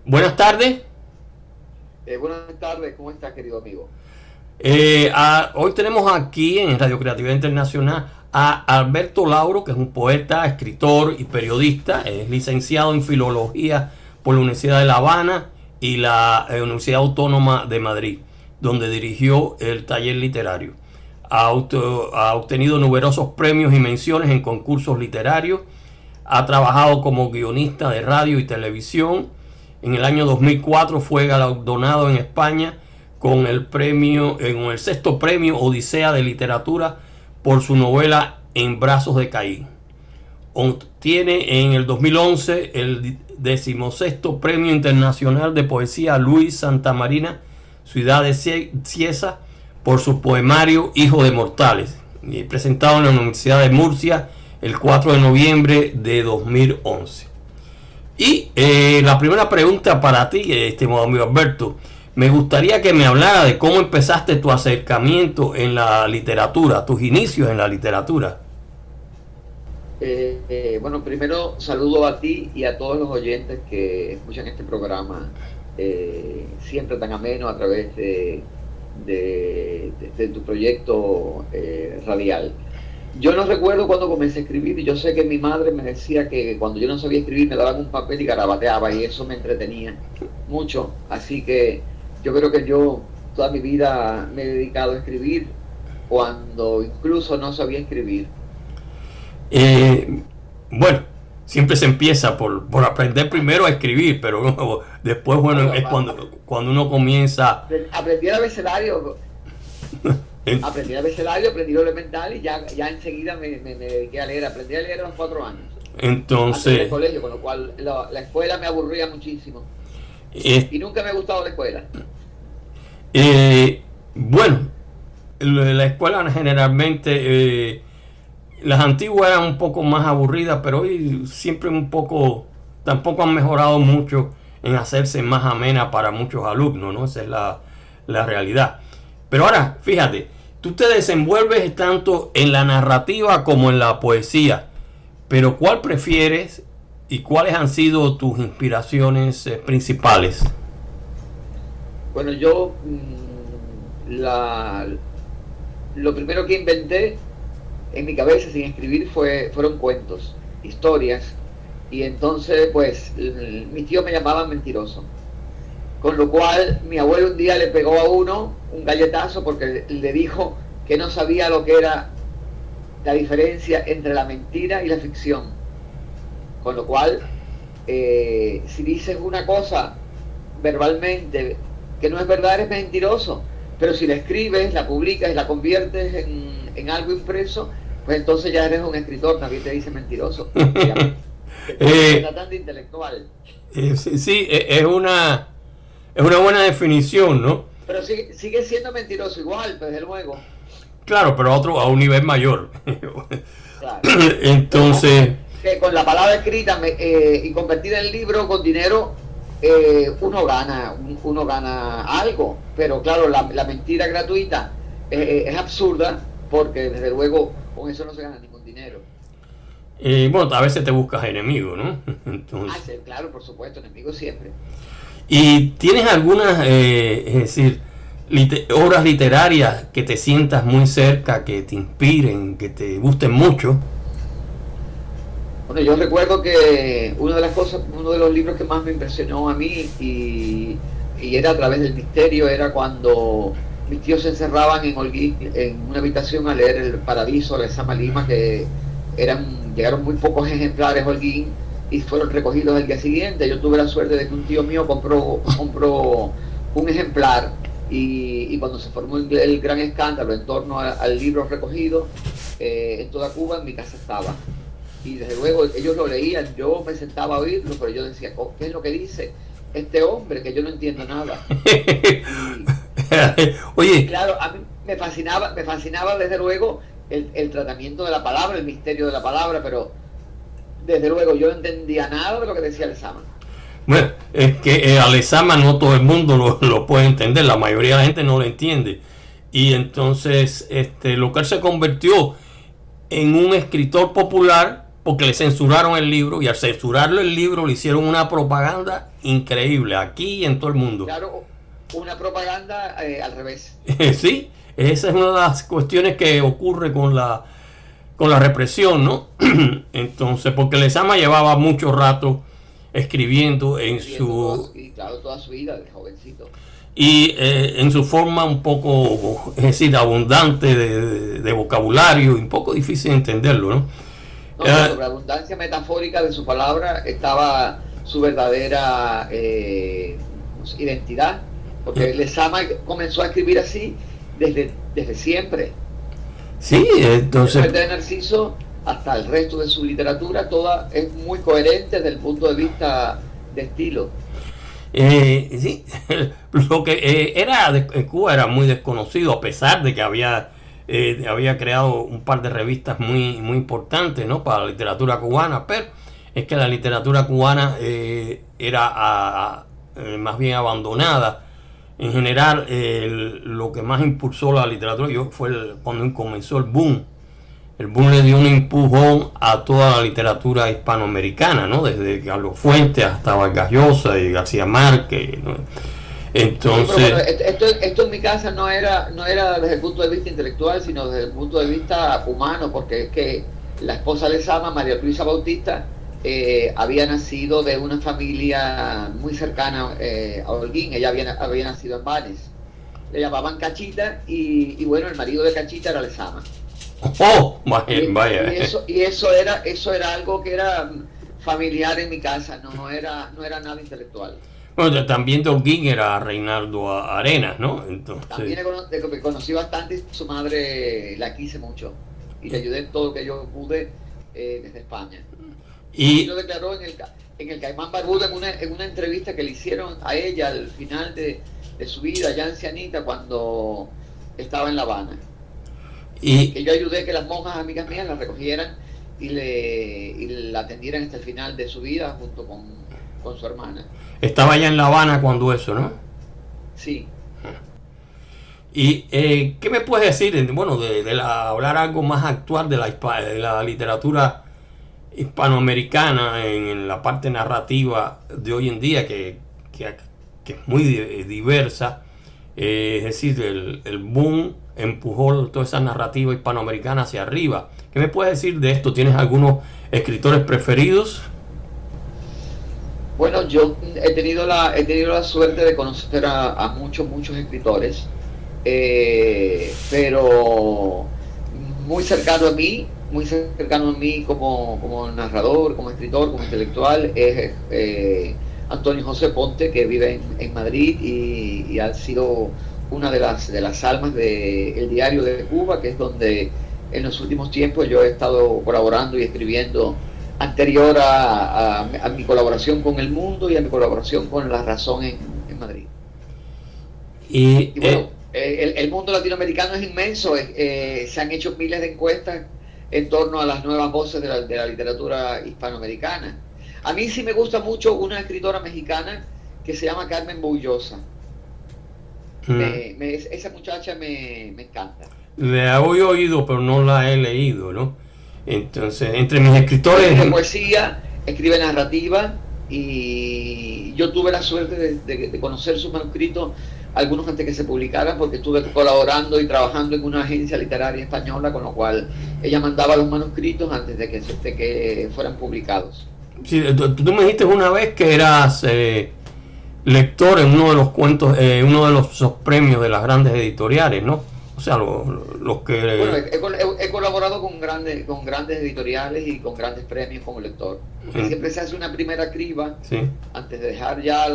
Buenas tardes. Buenas tardes, ¿cómo estás, querido amigo? Hoy tenemos aquí en Radio Creatividad Internacional a Alberto Lauro, que es un poeta, escritor y periodista. Es licenciado en Filología por la Universidad de La Habana y la Universidad Autónoma de Madrid, donde dirigió el taller literario. Ha obtenido numerosos premios y menciones en concursos literarios. Ha trabajado como guionista de radio y televisión. En el año 2004 fue galardonado en España con el sexto premio Odisea de Literatura por su novela En brazos de Caín. Obtiene en el 2011 el 16º Premio Internacional de Poesía Luis Santamarina, Ciudad de Cieza, por su poemario Hijo de Mortales, presentado en la Universidad de Murcia el 4 de noviembre de 2011. Y la primera pregunta para ti, estimado amigo Alberto, me gustaría que me hablara de cómo empezaste tu acercamiento en la literatura, tus inicios en la literatura. Bueno, primero saludo a ti y a todos los oyentes que escuchan este programa siempre tan ameno a través de tu proyecto radial. Yo no recuerdo cuando comencé a escribir, y yo sé que mi madre me decía que cuando yo no sabía escribir me daban un papel y garabateaba, y eso me entretenía mucho. Así que yo creo que yo toda mi vida me he dedicado a escribir cuando incluso no sabía escribir. Bueno, siempre se empieza por aprender primero a escribir, pero después, bueno, es cuando uno comienza. Aprendí el abecedario. Aprendí el abecedario, aprendí lo elemental y ya enseguida me dediqué a leer. Aprendí a leer a los 4 años. Entonces, del colegio, con lo cual la escuela me aburría muchísimo. Y nunca me ha gustado la escuela. Bueno, la escuela generalmente, las antiguas eran un poco más aburridas, pero hoy siempre tampoco han mejorado mucho en hacerse más amena para muchos alumnos, ¿no? Esa es la realidad. Pero ahora, fíjate, tú te desenvuelves tanto en la narrativa como en la poesía, pero ¿cuál prefieres y cuáles han sido tus inspiraciones principales? Bueno, yo lo primero que inventé en mi cabeza sin escribir fueron cuentos, historias, y entonces pues mis tíos me llamaban mentiroso. Con lo cual mi abuelo un día le pegó a uno un galletazo porque le dijo que no sabía lo que era la diferencia entre la mentira y la ficción. Con lo cual, si dices una cosa verbalmente que no es verdad, eres mentiroso. Pero si la escribes, la publicas y la conviertes en algo impreso, pues entonces ya eres un escritor, nadie te dice mentiroso. Te tratan de intelectual. Sí, es una buena definición, ¿no? Pero sigue siendo mentiroso igual, desde luego. Claro, pero a un nivel mayor. Claro. Entonces, que con la palabra escrita y convertida en libro con dinero, uno gana algo. Pero claro, la mentira gratuita es absurda, porque desde luego con eso no se gana ningún dinero. Bueno, a veces te buscas enemigos, ¿no? Entonces, Sí, claro, por supuesto, enemigos siempre. ¿y tienes algunas, es decir, obras literarias que te sientas muy cerca, que te inspiren, que te gusten mucho? Bueno, yo recuerdo que uno de los libros que más me impresionó a mí y era a través del misterio, era cuando mis tíos se encerraban en Holguín, en una habitación, a leer El Paradiso de Sama Lima, que llegaron muy pocos ejemplares a Holguín y fueron recogidos el día siguiente. Yo tuve la suerte de que un tío mío compró un ejemplar, y cuando se formó el gran escándalo en torno al libro recogido en toda Cuba, en mi casa estaba. Y desde luego ellos lo leían, yo me sentaba a oírlo, pero yo decía, ¿qué es lo que dice este hombre? Que yo no entiendo nada. Oye, claro, a mí me fascinaba desde luego el tratamiento de la palabra, el misterio de la palabra, pero desde luego yo no entendía nada de lo que decía Lezama. bueno, es que a Lezama no todo el mundo lo puede entender, la mayoría de la gente no lo entiende. Y entonces lo que él se convirtió en un escritor popular porque le censuraron el libro, y al censurarlo el libro le hicieron una propaganda increíble aquí y en todo el mundo. Claro, una propaganda al revés. Sí, esa es una de las cuestiones que ocurre con la represión, ¿no? Entonces, porque Lezama llevaba mucho rato escribiendo toda su vida de jovencito. Y en su forma un poco, es decir, abundante de vocabulario, y un poco difícil de entenderlo, ¿no? No, sobre la abundancia metafórica de su palabra estaba su verdadera identidad, porque Lezama comenzó a escribir así desde siempre. Sí, entonces... Desde Narciso hasta el resto de su literatura, toda es muy coherente desde el punto de vista de estilo. Sí, lo que en Cuba era muy desconocido, a pesar de que había creado un par de revistas muy, muy importantes, ¿no?, para la literatura cubana, pero es que la literatura cubana era más bien abandonada. En general, lo que más impulsó la literatura fue cuando comenzó el boom. El boom le dio un empujón a toda la literatura hispanoamericana, ¿no? Desde Carlos Fuentes hasta Vargas Llosa y García Márquez, ¿no? Entonces... Sí, bueno, esto en mi casa no era desde el punto de vista intelectual, sino desde el punto de vista humano, porque es que la esposa de Lezama, María Luisa Bautista, había nacido de una familia muy cercana a Holguín. Ella había nacido en Banes. Le llamaban Cachita y bueno, el marido de Cachita era Lezama. Oh, vaya. Y eso era algo que era familiar en mi casa, no era nada intelectual. Bueno, también de Holguín era Reinaldo Arenas, ¿no? Entonces... También conocí bastante, su madre la quise mucho y le ayudé en todo lo que yo pude desde España. Y lo declaró en el Caimán Barbudo en una entrevista que le hicieron a ella al final de su vida, ya ancianita, cuando estaba en La Habana. Que yo ayudé que las monjas amigas mías la recogieran y la atendieran hasta el final de su vida junto con su hermana. Estaba ya en La Habana cuando eso, ¿no? Sí. ¿Y qué me puedes decir, bueno, hablar algo más actual de la literatura hispanoamericana en la parte narrativa de hoy en día, que es muy diversa? Es decir, el boom empujó toda esa narrativa hispanoamericana hacia arriba. ¿Qué me puedes decir de esto? ¿Tienes algunos escritores preferidos? Bueno, yo he tenido la suerte de conocer a muchos escritores, pero muy cercano a mí como narrador, como escritor, como intelectual, es Antonio José Ponte, que vive en Madrid y ha sido una de las almas del Diario de Cuba, que es donde en los últimos tiempos yo he estado colaborando y escribiendo, anterior a mi colaboración con El Mundo y a mi colaboración con La Razón en Madrid. Y bueno, el mundo latinoamericano es inmenso, se han hecho miles de encuestas en torno a las nuevas voces de la literatura hispanoamericana. A mí sí me gusta mucho una escritora mexicana que se llama Carmen Boullosa. Esa muchacha me encanta. La he oído, pero no la he leído, ¿no? Entonces, entre mis escritores... Escribe poesía, escribe narrativa, y yo tuve la suerte de conocer sus manuscritos, algunos antes que se publicaran, porque estuve colaborando y trabajando en una agencia literaria española, con lo cual ella mandaba los manuscritos antes de que fueran publicados. Sí, tú me dijiste una vez que eras lector en uno de los cuentos, uno de los premios de las grandes editoriales, ¿no? O sea, los que... Bueno, he colaborado con grandes editoriales y con grandes premios como lector. Siempre se hace una primera criba, sí, antes de dejar ya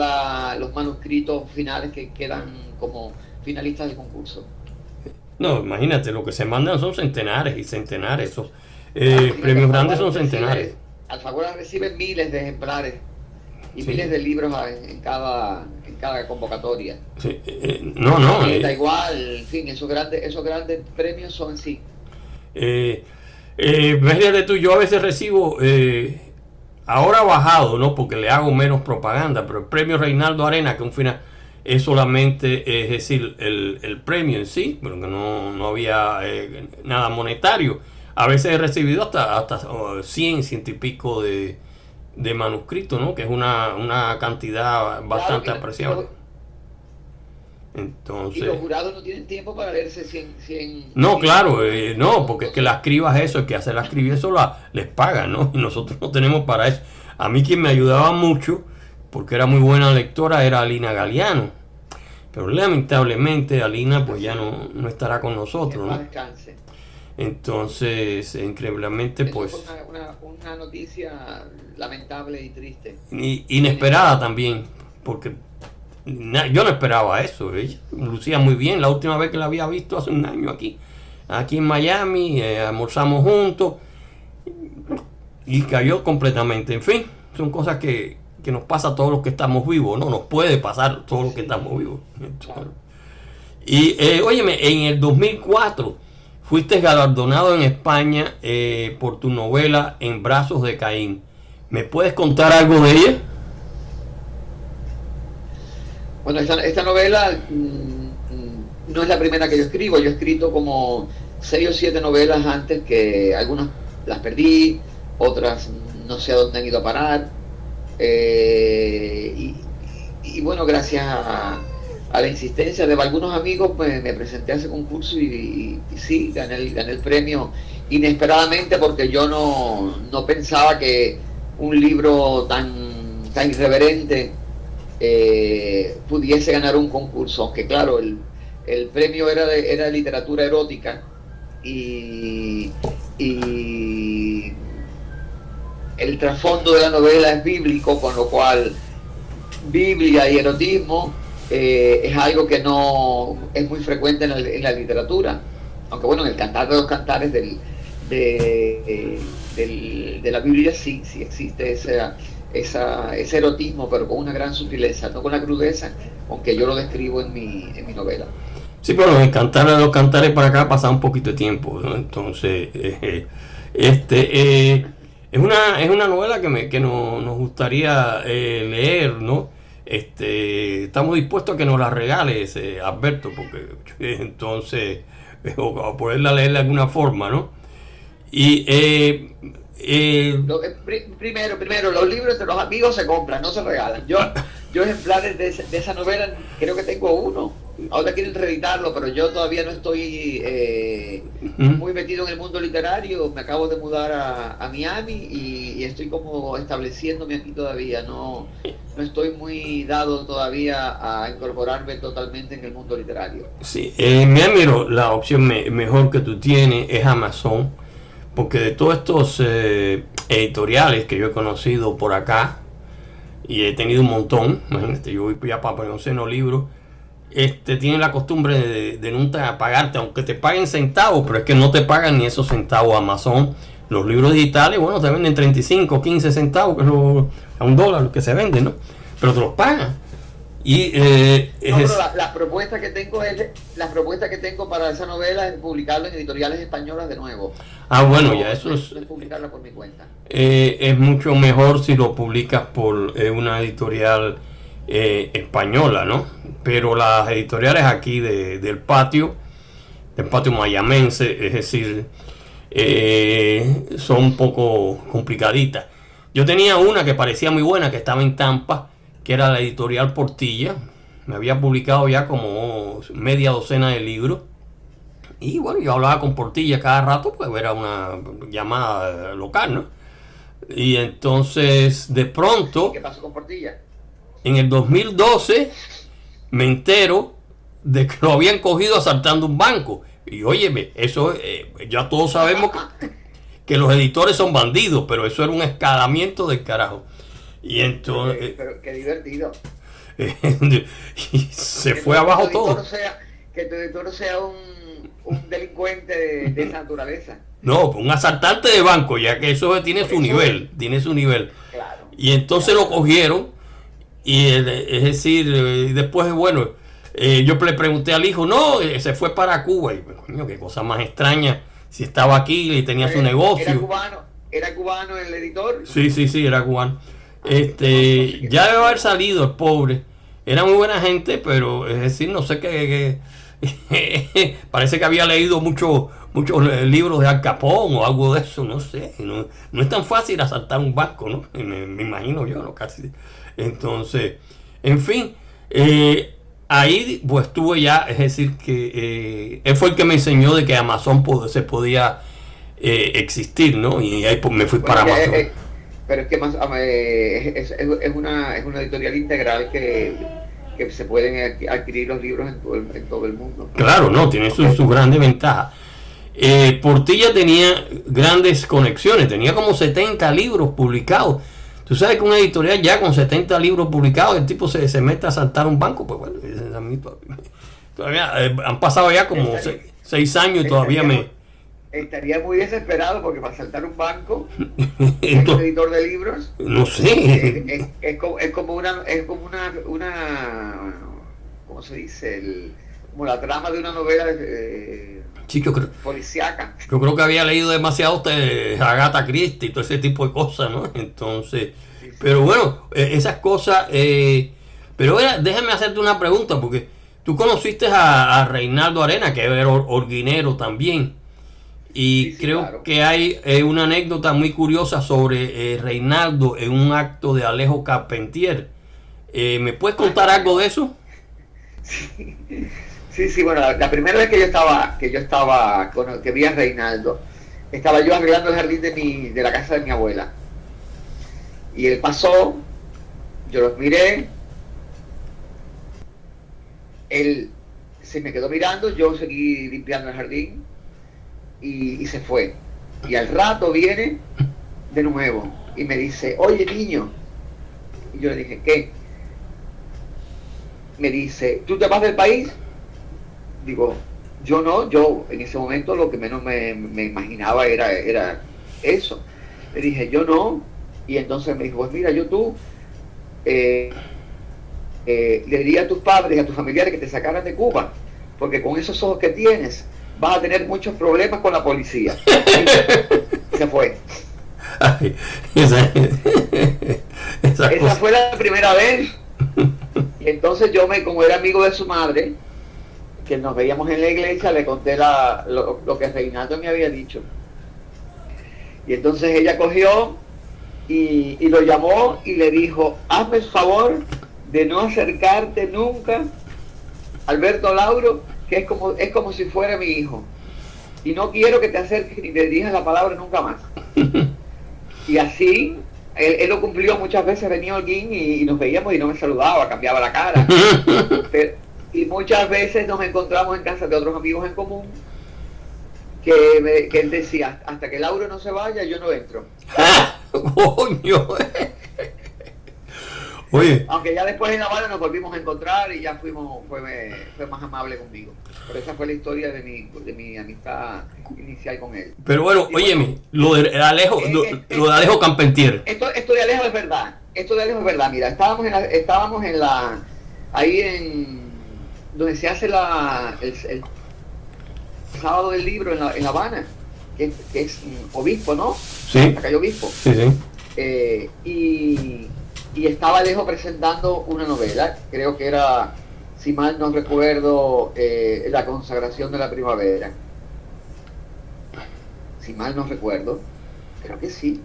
los manuscritos finales que quedan como finalistas del concurso. No, imagínate, lo que se mandan son centenares y centenares. Esos premios grandes son centenares. Alfaguara recibe miles de ejemplares y sí, miles de libros en cada convocatoria. Sí, da igual, en fin, esos grandes premios son sí. Imagínate tú, yo a veces recibo, ahora bajado, ¿no? Porque le hago menos propaganda, pero el premio Reinaldo Arenas, que un final es solamente, es decir, el premio en sí, pero que no había nada monetario. a veces he recibido hasta 100, ciento y pico de manuscritos, ¿no? Que es una cantidad bastante Claro, apreciable. y Entonces, los jurados no tienen tiempo para leerse 100 no, claro, no, porque es que la escriba es eso, el que hace la escriba eso les paga, ¿no? Y nosotros no tenemos para eso. A mí quien me ayudaba mucho, porque era muy buena lectora, era Alina Galeano. Pero lamentablemente Alina pues ya no estará con nosotros, que ¿no? descanse. Entonces, increíblemente, Eso pues, fue una noticia lamentable y triste. inesperada también, porque yo no esperaba eso. Ella lucía muy bien. La última vez que la había visto hace un año aquí en Miami, almorzamos juntos y cayó completamente. En fin, son cosas que nos pasa a todos los que estamos vivos, ¿no? Nos puede pasar a todos los que estamos vivos. Claro. Y, óyeme, en el 2004 fuiste galardonado en España por tu novela En brazos de Caín. ¿Me puedes contar algo de ella? Bueno, esta novela no es la primera que yo escribo. Yo he escrito como 6 o 7 novelas antes, que algunas las perdí, otras no sé a dónde han ido a parar. Y bueno, gracias a la insistencia de algunos amigos, pues me presenté a ese concurso y sí, gané el premio inesperadamente, porque yo no pensaba que un libro tan irreverente pudiese ganar un concurso, aunque claro, el premio era de literatura erótica y el trasfondo de la novela es bíblico, con lo cual Biblia y erotismo es algo que no es muy frecuente en la literatura, aunque bueno, en el Cantar de los Cantares de la Biblia sí existe ese erotismo, pero con una gran sutileza, no con la crudeza, aunque yo lo describo en mi novela. Sí, pero en el Cantar de los Cantares para acá pasa un poquito de tiempo, ¿no? Entonces, es una novela que nos gustaría leer, ¿no? Estamos dispuestos a que nos la regales, Alberto, porque entonces, o a poderla leer de alguna forma, ¿no? Y primero, los libros de los amigos se compran, no se regalan. Yo ejemplares de esa novela creo que tengo uno. Ahora quieren reeditarlo, pero yo todavía no estoy muy metido en el mundo literario. Me acabo de mudar a Miami y estoy como estableciéndome aquí todavía. No estoy muy dado todavía a incorporarme totalmente en el mundo literario. Sí, en Miami la opción mejor que tú tienes es Amazon, porque de todos estos editoriales que yo he conocido por acá, y he tenido un montón, imagínate, yo voy ya para conocer los libros, tienen la costumbre de nunca pagarte, aunque te paguen centavos, pero es que no te pagan ni esos centavos. Amazon, los libros digitales, bueno, te venden 35, 15 centavos, que es a $1 lo que se vende, ¿no? Pero te los pagan. Y pero la propuesta que tengo para esa novela es publicarla en editoriales españolas de nuevo. Bueno, ya eso es publicarla por mi cuenta. Es mucho mejor si lo publicas por una editorial española, ¿no? Pero las editoriales aquí del patio mayamense, es decir, son un poco complicaditas. Yo tenía una que parecía muy buena, que estaba en Tampa, que era la editorial Portilla. Me había publicado ya como media docena de libros. Y bueno, yo hablaba con Portilla cada rato, pues era una llamada local, ¿no? Y entonces, de pronto, ¿qué pasó con Portilla? En el 2012 me entero de que lo habían cogido asaltando un banco. Y óyeme, eso ya todos sabemos que los editores son bandidos, pero eso era un escalamiento del carajo. Y entonces... Pero qué divertido. Y se fue abajo todo. Que tu editor sea un delincuente de esa naturaleza. No, un asaltante de banco, ya que eso tiene su nivel. Claro. Y entonces lo cogieron. Y es decir, después, bueno, yo le pregunté al hijo, no, se fue para Cuba. Y coño, qué cosa más extraña. Si estaba aquí y tenía su negocio. ¿Era cubano el editor? Sí, era cubano. Ya debe haber salido el pobre. Era muy buena gente, pero es decir, no sé qué. Parece que había leído mucho muchos libros de Al Capone o algo de eso, no sé. No es tan fácil asaltar un banco, ¿no? Me imagino yo, ¿no? Casi. Entonces, en fin, ahí pues estuve ya, es decir, que él fue el que me enseñó de que Amazon se podía existir, ¿no? Y ahí pues me fui para Amazon. Pero es que más, es una editorial integral que se pueden adquirir los libros en todo el mundo. Claro, no, tiene sus grandes ventajas. Portilla tenía grandes conexiones, tenía como 70 libros publicados. Tú sabes que una editorial ya con 70 libros publicados, el tipo se mete a asaltar un banco, pues bueno, a mí todavía han pasado ya como 6 años y todavía estaría muy desesperado porque para asaltar un banco, es un editor de libros. No sé. Es como una ¿cómo se dice? Como la trama de una novela Sí, policíaca. Yo creo que había leído demasiado Agatha Christie y todo ese tipo de cosas, ¿no? Entonces, sí. Pero bueno, esas cosas. Pero déjame hacerte una pregunta, porque tú conociste a Reinaldo Arena, que era orguinero también. Y sí, creo claro. Que hay una anécdota muy curiosa sobre Reinaldo en un acto de Alejo Carpentier. ¿Me puedes contar algo de eso? Sí, bueno, la primera vez que que vi a Reinaldo, estaba yo arreglando el jardín de la casa de mi abuela. Y él pasó, yo los miré, él se me quedó mirando, yo seguí limpiando el jardín y se fue. Y al rato viene de nuevo y me dice, oye niño, y yo le dije, ¿qué? Me dice, ¿tú te vas del país? Digo, yo en ese momento lo que menos me imaginaba era eso. Le dije, yo no, y entonces me dijo, pues mira, le diría a tus padres y a tus familiares que te sacaran de Cuba, porque con esos ojos que tienes vas a tener muchos problemas con la policía. Y se fue. Ay, esa fue la primera vez. Y entonces como era amigo de su madre, que nos veíamos en la iglesia, le conté lo que Reinaldo me había dicho. Y entonces ella cogió y lo llamó y le dijo, hazme el favor de no acercarte nunca a Alberto Lauro, que es como si fuera mi hijo. Y no quiero que te acerques ni le digas la palabra nunca más. Y así, él lo cumplió muchas veces, venía Holguín y nos veíamos y no me saludaba, cambiaba la cara. Y muchas veces nos encontramos en casa de otros amigos en común que él decía, hasta que Lauro no se vaya, yo no entro. ¡Coño! Oye. Aunque ya después en La Habana nos volvimos a encontrar y ya fue más amable conmigo. Pero esa fue la historia de mi amistad inicial con él. Pero bueno, óyeme, lo de Alejo Carpentier. Esto de Alejo es verdad. Mira, estábamos ahí donde se hace el sábado del libro en La Habana, que es obispo, ¿no? Sí. La calle Obispo. Sí, sí. Y estaba Alejo presentando una novela, creo que era, si mal no recuerdo, La consagración de la primavera. Si mal no recuerdo, creo que sí.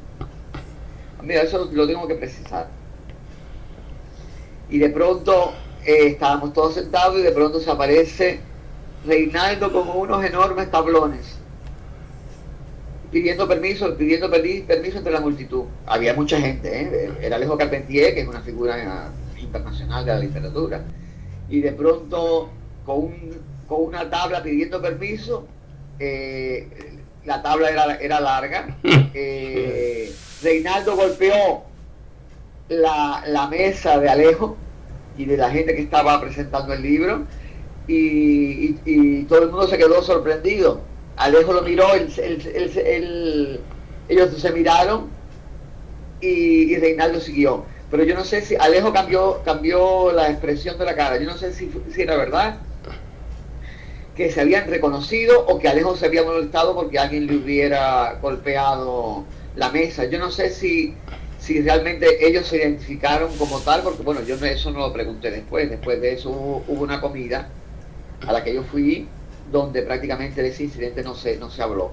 Mira, eso lo tengo que precisar. Y de pronto estábamos todos sentados y de pronto se aparece Reinaldo con unos enormes tablones pidiendo permiso entre la multitud. Había mucha gente, Era Alejo Carpentier, que es una figura internacional de la literatura, y de pronto con una tabla pidiendo permiso, la tabla era larga, Reinaldo golpeó la mesa de Alejo y de la gente que estaba presentando el libro, y todo el mundo se quedó sorprendido. Alejo lo miró, ellos se miraron y Reinaldo siguió. Pero yo no sé si Alejo cambió la expresión de la cara. Yo no sé si era verdad que se habían reconocido o que Alejo se había molestado porque alguien le hubiera golpeado la mesa. Yo no sé si realmente ellos se identificaron como tal, porque bueno, yo eso no lo pregunté después. Después de eso hubo una comida a la que yo fui donde prácticamente de ese incidente no se habló.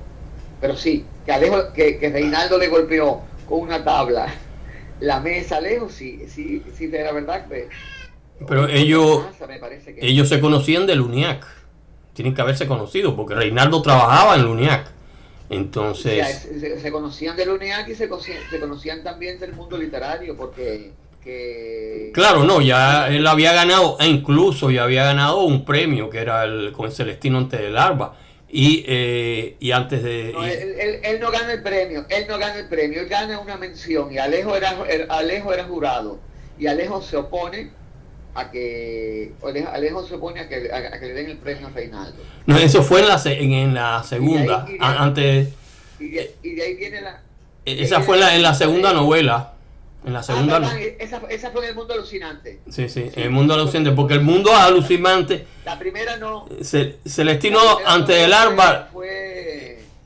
Pero sí, que Reinaldo le golpeó con una tabla la mesa a Alejo, sí, de la verdad que... Pero ellos se conocían de LUNIAC. Tienen que haberse conocido, porque Reinaldo trabajaba en LUNIAC. Entonces... O sea, se conocían de LUNIAC y se conocían también del mundo literario, porque... Claro, no, ya él había ganado, e incluso ya había ganado un premio, que era con Celestino antes del Alba. Y antes de... No, él no gana el premio, él gana una mención, y Alejo era jurado, y Alejo se opone a que le den el premio a Reinaldo. No, eso fue en la segunda, antes... Y de ahí viene la... Esa fue en la segunda novela. En la segunda esa fue en El Mundo Alucinante. Sí, en El Mundo Alucinante, porque El Mundo Alucinante... La primera no... Celestino antes del Alba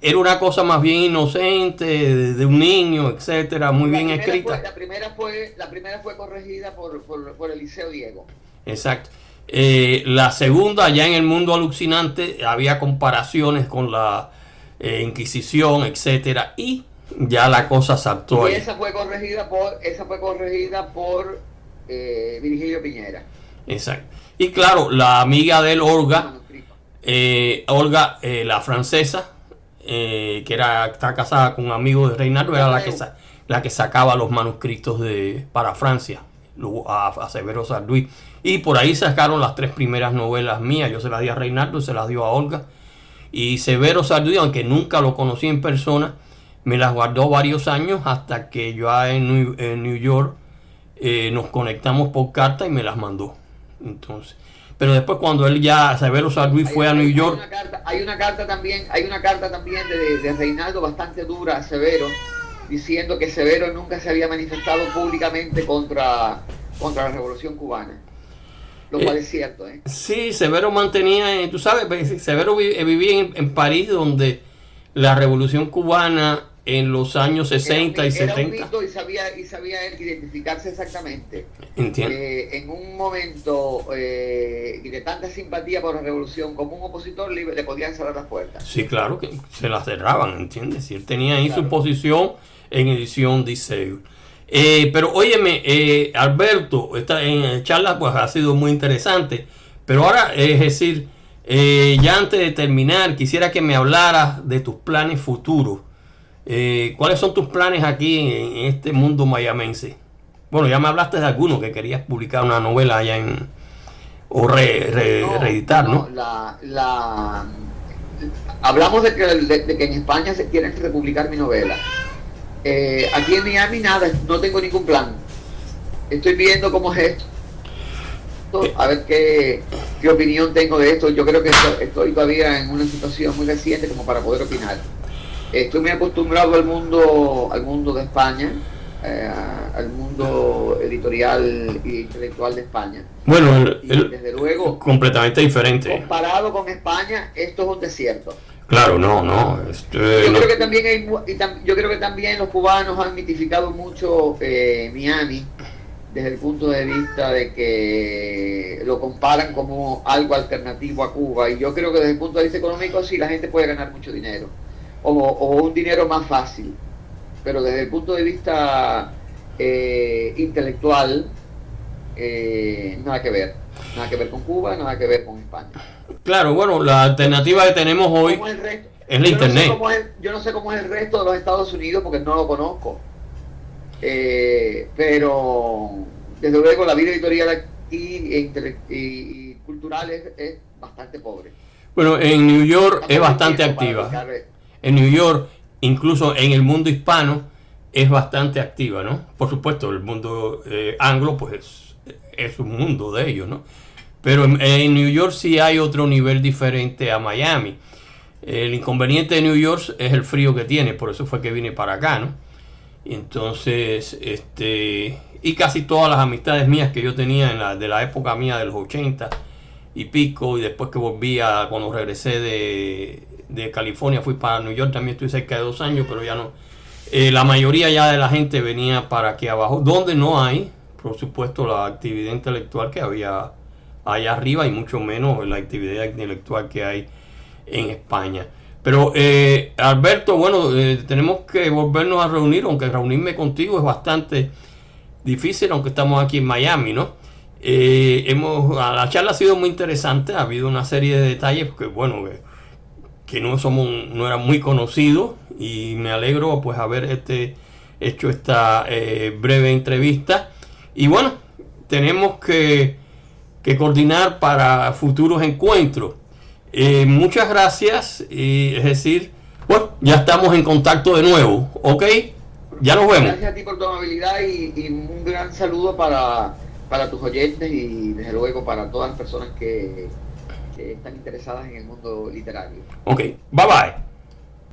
era una cosa más bien inocente, de un niño, etcétera, muy bien escrita. La primera fue corregida por Eliseo Diego. Exacto. La segunda, ya en El Mundo Alucinante, había comparaciones con la Inquisición, etcétera, y ya la cosa saltó ahí. Esa fue corregida por Virgilio Piñera. Exacto. Y claro, la amiga de él, Olga, la francesa, que está casada con un amigo de Reinaldo, era la que sacaba los manuscritos para Francia, a Severo Sarduy. Y por ahí sacaron las 3 primeras novelas mías. Yo se las di a Reinaldo, se las dio a Olga. Y Severo Sarduy, aunque nunca lo conocí en persona, me las guardó varios años hasta que yo en New York nos conectamos por carta y me las mandó. Entonces, pero después cuando Severo Sarduy fue a New York... Hay una carta también de Reinaldo bastante dura a Severo, diciendo que Severo nunca se había manifestado públicamente contra la Revolución Cubana. Lo cual es cierto, ¿eh? Sí, Severo mantenía... tú sabes, Severo vivía en París, donde la Revolución Cubana en los años 60 y 70. Era un mito y sabía él identificarse exactamente. Entiendo. En un momento de tanta simpatía por la revolución, como un opositor le podían cerrar las puertas. Sí, claro, que se las cerraban, ¿entiendes? Si él tenía ahí su posición en edición Diceo. Pero óyeme, Alberto, esta charla pues ha sido muy interesante. Pero ahora, es decir, ya antes de terminar, quisiera que me hablaras de tus planes futuros. ¿Cuáles son tus planes aquí en este mundo mayamense? Bueno, ya me hablaste de alguno, que querías publicar una novela allá o reeditar, ¿no? Hablamos de que en España se quieren republicar mi novela. Aquí en Miami nada, no tengo ningún plan. Estoy viendo cómo es esto, a ver qué opinión tengo de esto. Yo creo que estoy todavía en una situación muy reciente como para poder opinar. Estoy muy acostumbrado al mundo de España, al mundo editorial e intelectual de España. Bueno, desde luego, completamente diferente. Comparado con España, esto es un desierto. Claro, no. Creo que también los cubanos han mitificado mucho Miami desde el punto de vista de que lo comparan como algo alternativo a Cuba, y yo creo que desde el punto de vista económico sí la gente puede ganar mucho dinero o un dinero más fácil, pero desde el punto de vista intelectual nada que ver con Cuba, nada que ver con España. Claro, bueno, la alternativa que tenemos hoy es la internet. Yo no sé cómo es el resto de los Estados Unidos porque no lo conozco, pero desde luego la vida editorial aquí y cultural es bastante pobre. Bueno, en New York es bastante activa. En New York, incluso en el mundo hispano, es bastante activa, ¿no? Por supuesto, el mundo anglo, pues es un mundo de ellos, ¿no? Pero en New York sí hay otro nivel diferente a Miami. El inconveniente de New York es el frío que tiene, por eso fue que vine para acá, ¿no? Y entonces, y casi todas las amistades mías que yo tenía de la época mía de los 80 y pico, y después que cuando regresé de California, fui para New York, también estuve cerca de 2 años, pero ya no. La mayoría ya de la gente venía para aquí abajo, donde no hay, por supuesto, la actividad intelectual que había allá arriba, y mucho menos la actividad intelectual que hay en España. Pero Alberto, bueno, tenemos que volvernos a reunir, aunque reunirme contigo es bastante difícil, aunque estamos aquí en Miami, ¿no? La charla ha sido muy interesante, ha habido una serie de detalles que, bueno, que no eran muy conocidos, y me alegro pues haber hecho esta breve entrevista. Y bueno, tenemos que coordinar para futuros encuentros. Muchas gracias, es decir, bueno, ya estamos en contacto de nuevo, ¿ok? Ya nos vemos. Gracias a ti por tu amabilidad y un gran saludo para tus oyentes y desde luego para todas las personas que están interesadas en el mundo literario. Ok, bye bye.